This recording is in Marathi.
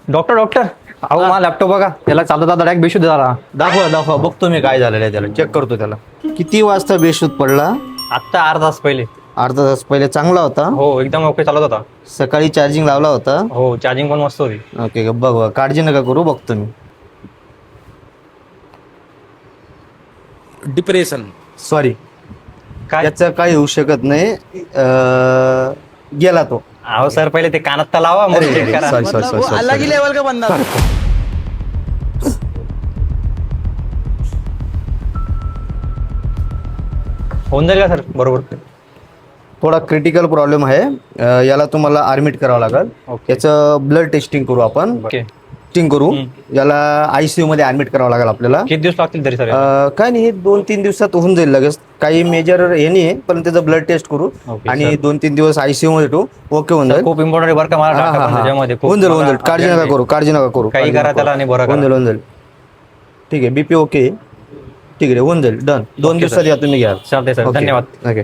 डॉक्टर डॉक्टर अहो मला लॅपटॉप बघा त्याला चालता डायरेक्ट बेशुद्ध झाला. दाखवा बघतो मी काय झालेलं आहे त्याला, चेक करतो त्याला. किती वाजता बेशुद्ध पडला? आत्ता अर्धा तास पहिले. अर्धा तास पहिले चांगला होता? हो एकदम ओके चालत होता. सकाळी चार्जिंग लावला होता? हो चार्जिंग पण मस्त होती. ओके बघ, काळजी नका करू, बघतो मी. डिप्रेशन. सॉरी, काय त्याचं काही होऊ शकत नाही. गेला तो. अहो सर पहिले ते कानात तर लावा मग check करा. सॉरी. अलग ही लेवल का बंदा. होऊन जाईल का सर बरोबर? थोडा क्रिटिकल प्रॉब्लेम आहे. याला तुम्हाला ऍडमिट करावं लागेल. ओके. याचं ब्लड टेस्टिंग करू आपण. ओके. टेस्टिंग करू. याला आयसीयू मध्ये ऍडमिट करावं लागेल आपल्याला. किती दिवस लागतील तरी सर? काय नाही, हे 2-3 दिवसात होऊन जाईल लगेच. काही मेजर हे नाही, पण त्याचं ब्लड टेस्ट करू ओके, आणि सर. 2-3 दिवस आयसीयू मध्ये ठेवू. ओके होऊन जाईल. खूप इम्पॉर्टंट आहे बरं का मला टाका पण त्याच्यामध्ये खूप. होऊन जाईल. मला काळजी नका करू, काळजी नका करू. काही करा त्याला आणि बरं होऊन करा. जाईल. ठीक आहे, बीपी ओके. ठीक आहे, होऊन जाईल. डन. 2 ओके, दिवसात सर. या तुम्ही घ्या. चालतंय सर, ओके. धन्यवाद. ओके.